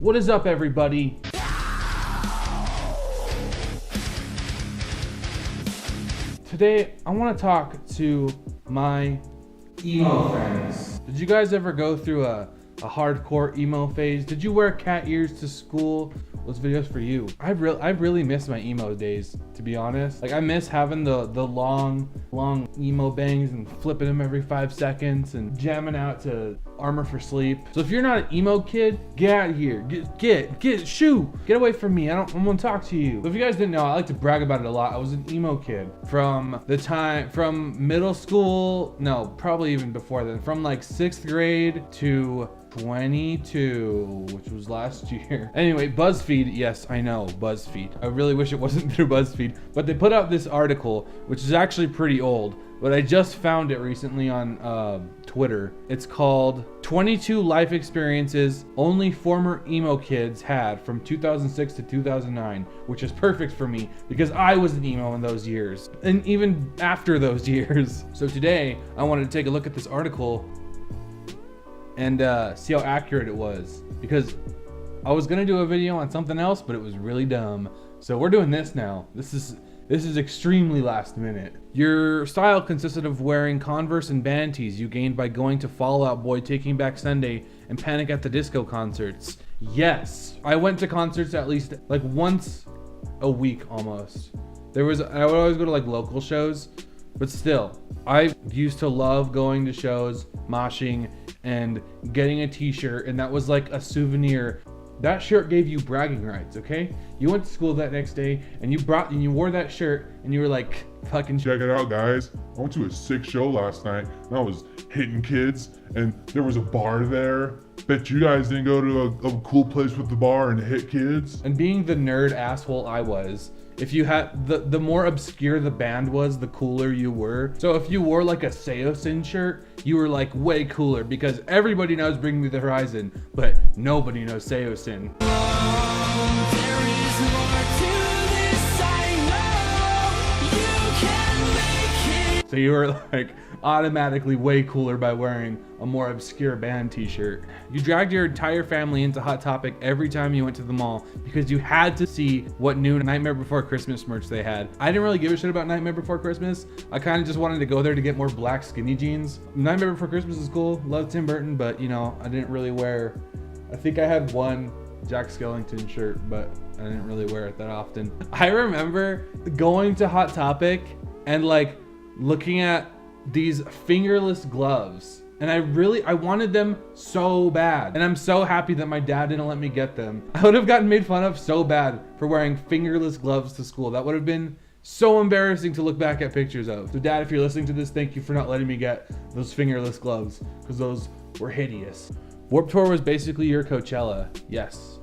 What is up, everybody? Today, I want to talk to my emo friends. Did you guys ever go through a hardcore emo phase? Did you wear cat ears to school? Those videos for you. I really miss my emo days, to be honest. Like, I miss having the long emo bangs and flipping them every 5 seconds and jamming out to Armor for Sleep. So if you're not an emo kid, get out of here. Get away from me. I want to talk to you. But if you guys didn't know, I like to brag about it a lot. I was an emo kid from middle school. No, probably even before then. From like 6th grade to 22, which was last year. Anyway, BuzzFeed, yes, I know, BuzzFeed. I really wish it wasn't through BuzzFeed, but they put out this article, which is actually pretty old, but I just found it recently on Twitter. It's called 22 Life Experiences Only Former Emo Kids Had from 2006 to 2009, which is perfect for me because I was an emo in those years, and even after those years. So today, I wanted to take a look at this article and see how accurate it was, because I was gonna do a video on something else, but it was really dumb. So we're doing this now. This is extremely last minute. Your style consisted of wearing Converse and band tees you gained by going to Fall Out Boy, Taking Back Sunday, and Panic at the Disco concerts. Yes, I went to concerts at least like once a week almost. I would always go to like local shows, but still, I used to love going to shows, moshing, and getting a t-shirt, and that was like a souvenir. That shirt gave you bragging rights, okay? You went to school that next day and you wore that shirt and you were like, fucking check it out, guys. I went to a sick show last night and I was hitting kids and there was a bar there. Bet you guys didn't go to a cool place with the bar and hit kids. And being the nerd asshole I was, if you had, the more obscure the band was, the cooler you were. So if you wore like a Saosin shirt, you were like way cooler because everybody knows Bring Me the Horizon, but nobody knows Saosin. So you were like automatically way cooler by wearing a more obscure band t-shirt. You dragged your entire family into Hot Topic every time you went to the mall because you had to see what new Nightmare Before Christmas merch they had. I didn't really give a shit about Nightmare Before Christmas. I kind of just wanted to go there to get more black skinny jeans. Nightmare Before Christmas is cool. Love Tim Burton, but you know, I didn't really wear, I think I had one Jack Skellington shirt, but I didn't really wear it that often. I remember going to Hot Topic and like looking at these fingerless gloves, and I wanted them so bad, and I'm so happy that my dad didn't let me get them. I would have gotten made fun of so bad for wearing fingerless gloves to school. That would have been so embarrassing to look back at pictures of. So Dad, if you're listening to this, thank you for not letting me get those fingerless gloves, because those were hideous. Warped Tour was basically your Coachella. Yes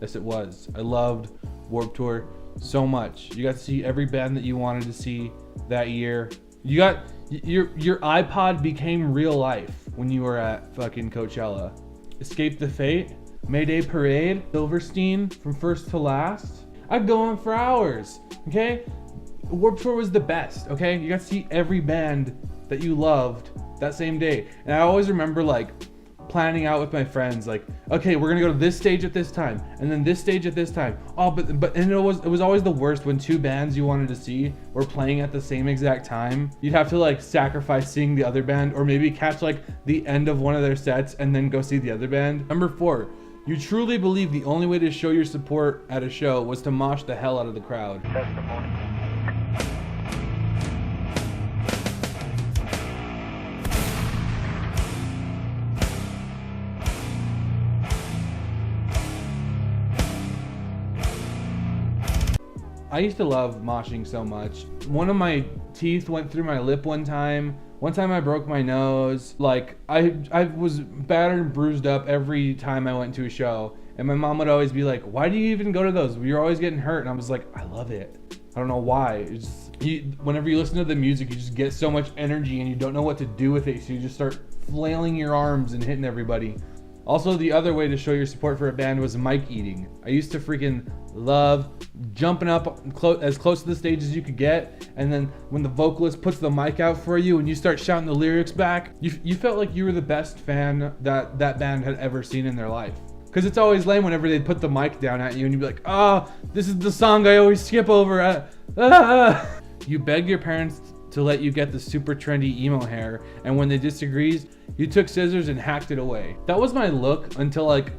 it was. I loved Warped Tour so much. You got to see every band that you wanted to see that year. You got your iPod became real life when you were at fucking Coachella. Escape the Fate, Mayday Parade, Silverstein, From First to Last. I'd go on for hours, okay? Warped Tour was the best, okay? You got to see every band that you loved that same day. And I always remember like planning out with my friends, like, okay, we're gonna go to this stage at this time, and then this stage at this time. Oh, but and it was always the worst when two bands you wanted to see were playing at the same exact time. You'd have to like sacrifice seeing the other band, or maybe catch like the end of one of their sets and then go see the other band. Number 4, you truly believe the only way to show your support at a show was to mosh the hell out of the crowd. I used to love moshing so much. One of my teeth went through my lip one time. One time I broke my nose. Like, I was battered and bruised up every time I went to a show. And my mom would always be like, why do you even go to those? You're always getting hurt. And I was like, I love it. I don't know why. It's just, whenever you listen to the music, you just get so much energy and you don't know what to do with it. So you just start flailing your arms and hitting everybody. Also, the other way to show your support for a band was mic eating. I used to freaking love jumping up as close to the stage as you could get, and then when the vocalist puts the mic out for you and you start shouting the lyrics back, you felt like you were the best fan that band had ever seen in their life. Because it's always lame whenever they put the mic down at you and you'd be like, oh, this is the song I always skip over. You begged your parents to let you get the super trendy emo hair, and when they disagreed, you took scissors and hacked it away. That was my look until like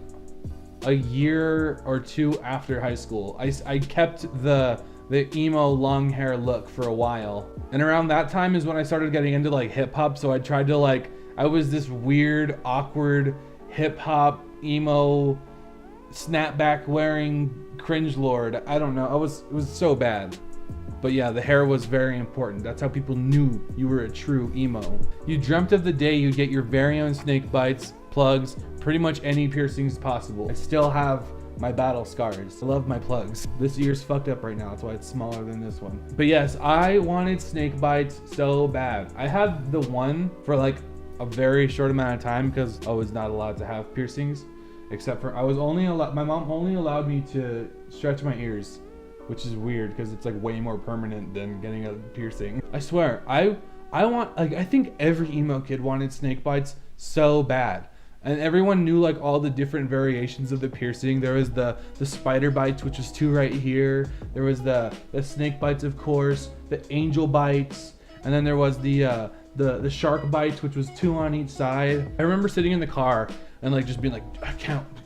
a year or two after high school. I kept the emo long hair look for a while. And around that time is when I started getting into like hip hop. So I tried to like, I was this weird, awkward hip hop, emo, snapback wearing cringe lord. I don't know. It was so bad. But yeah, the hair was very important. That's how people knew you were a true emo. You dreamt of the day you'd get your very own snake bites, plugs, pretty much any piercings possible. I still have my battle scars. I love my plugs. This ear's fucked up right now. That's why it's smaller than this one. But yes, I wanted snake bites so bad. I had the one for like a very short amount of time because I was not allowed to have piercings, except for my mom only allowed me to stretch my ears, which is weird because it's like way more permanent than getting a piercing. I swear, I want, like, I think every emo kid wanted snake bites so bad. And everyone knew like all the different variations of the piercing. There was the spider bites, which was 2 right here. There was the snake bites, of course, the angel bites, and then there was the shark bites, which was 2 on each side. I remember sitting in the car and like just being like, I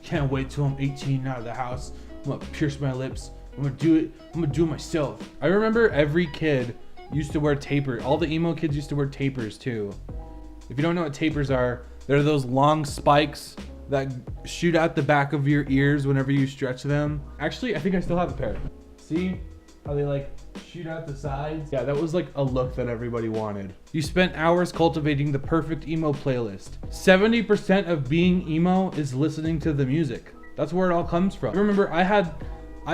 can't wait till I'm 18 out of the house. I'm gonna pierce my lips. I'm gonna do it. I'm gonna do it myself. I remember every kid used to wear tapers. All the emo kids used to wear tapers too. If you don't know what tapers are, they're those long spikes that shoot out the back of your ears whenever you stretch them. Actually, I think I still have a pair. See how they like shoot out the sides? Yeah, that was like a look that everybody wanted. You spent hours cultivating the perfect emo playlist. 70% of being emo is listening to the music. That's where it all comes from. I remember I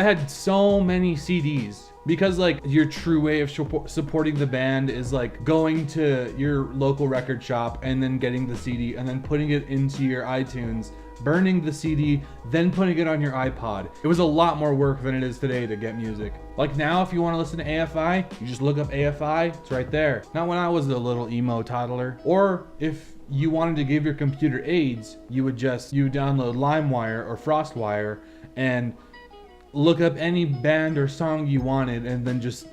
had so many CDs because like your true way of supporting the band is like going to your local record shop and then getting the CD and then putting it into your iTunes, burning the CD, then putting it on your iPod. It was a lot more work than it is today to get music. Like now, if you want to listen to AFI, you just look up AFI, it's right there. Not when I was a little emo toddler. Or if you wanted to give your computer AIDS, you download LimeWire or FrostWire and look up any band or song you wanted and then just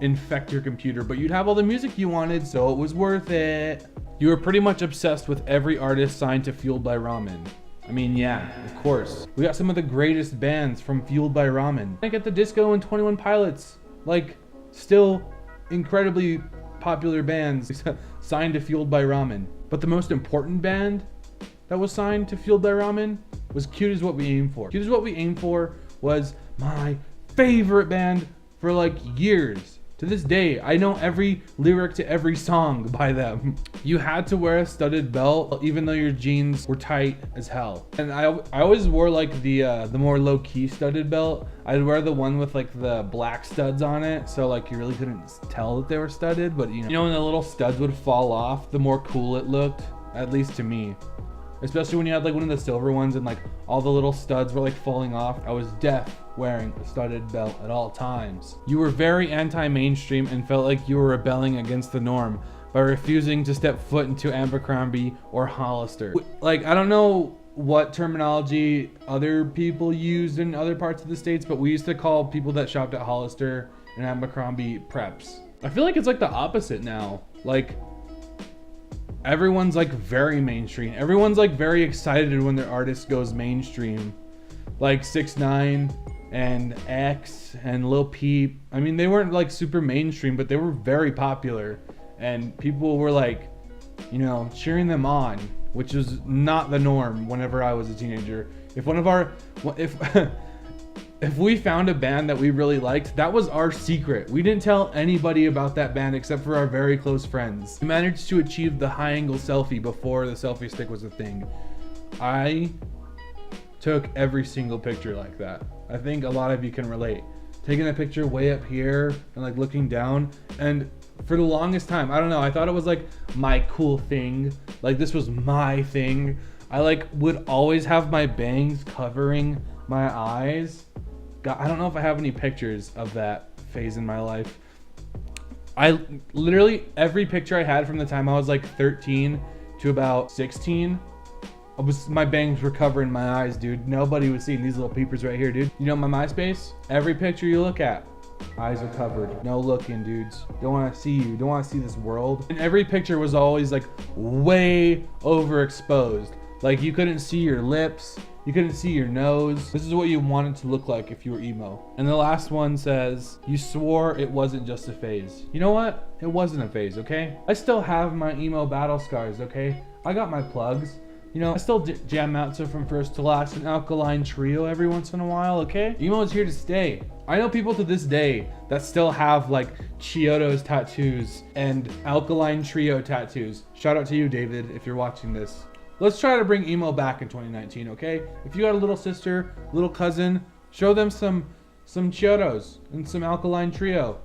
infect your computer, but you'd have all the music you wanted, so it was worth it. You were pretty much obsessed with every artist signed to Fueled by Ramen. I mean, yeah, of course. We got some of the greatest bands from Fueled by Ramen. Like at the Disco and 21 Pilots, like still incredibly popular bands signed to Fueled by Ramen. But the most important band that was signed to Fueled by Ramen was Cute Is What We Aim For. Cute Is What We Aim For was my favorite band for like years. To this day, I know every lyric to every song by them. You had to wear a studded belt even though your jeans were tight as hell. And I always wore like the more low-key studded belt. I'd wear the one with like the black studs on it, so like you really couldn't tell that they were studded, but you know when the little studs would fall off, the more cool it looked, at least to me. Especially when you had like one of the silver ones and like all the little studs were like falling off. I was deaf wearing a studded belt at all times. You were very anti-mainstream and felt like you were rebelling against the norm by refusing to step foot into Abercrombie or Hollister. Like, I don't know what terminology other people used in other parts of the States, but we used to call people that shopped at Hollister and Abercrombie preps. I feel like it's like the opposite now. Like, everyone's like very mainstream. Everyone's like very excited when their artist goes mainstream. Like 6ix9ine and X and Lil Peep. I mean, they weren't like super mainstream, but they were very popular. And people were like, you know, cheering them on, which was not the norm whenever I was a teenager. If we found a band that we really liked, that was our secret. We didn't tell anybody about that band except for our very close friends. We managed to achieve the high angle selfie before the selfie stick was a thing. I took every single picture like that. I think a lot of you can relate. Taking a picture way up here and like looking down, and for the longest time, I don't know, I thought it was like my cool thing. Like this was my thing. I like would always have my bangs covering my eyes. God, I don't know if I have any pictures of that phase in my life. I literally, every picture I had from the time I was like 13 to about 16 My bangs were covering my eyes, dude. Nobody was seeing these little peepers right here, dude. You know my MySpace? Every picture you look at, eyes are covered. No looking, dudes. Don't want to see you. Don't want to see this world. And every picture was always like way overexposed. Like you couldn't see your lips. You couldn't see your nose. This is what you wanted to look like if you were emo. And the last one says, you swore it wasn't just a phase. You know what? It wasn't a phase, okay? I still have my emo battle scars, okay? I got my plugs. You know, I still jam out to From First to Last an Alkaline Trio every once in a while, okay? Emo is here to stay. I know people to this day that still have like Chiodos tattoos and Alkaline Trio tattoos. Shout out to you, David, if you're watching this. Let's try to bring emo back in 2019, okay? If you got a little sister, little cousin, show them some Chiodos and some Alkaline Trio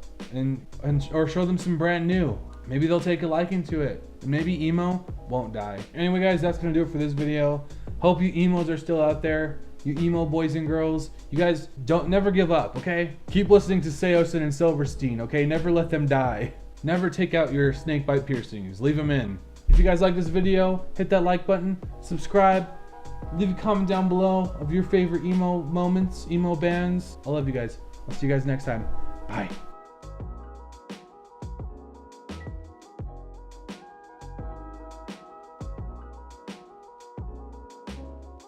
or show them some brand new. Maybe they'll take a liking to it. And maybe emo won't die. Anyway, guys, that's gonna do it for this video. Hope you emos are still out there. You emo boys and girls. You guys never give up, okay? Keep listening to Saosin and Silverstein, okay? Never let them die. Never take out your snake bite piercings. Leave them in. If you guys like this video, hit that like button, subscribe, leave a comment down below of your favorite emo moments, emo bands. I love you guys. I'll see you guys next time. Bye.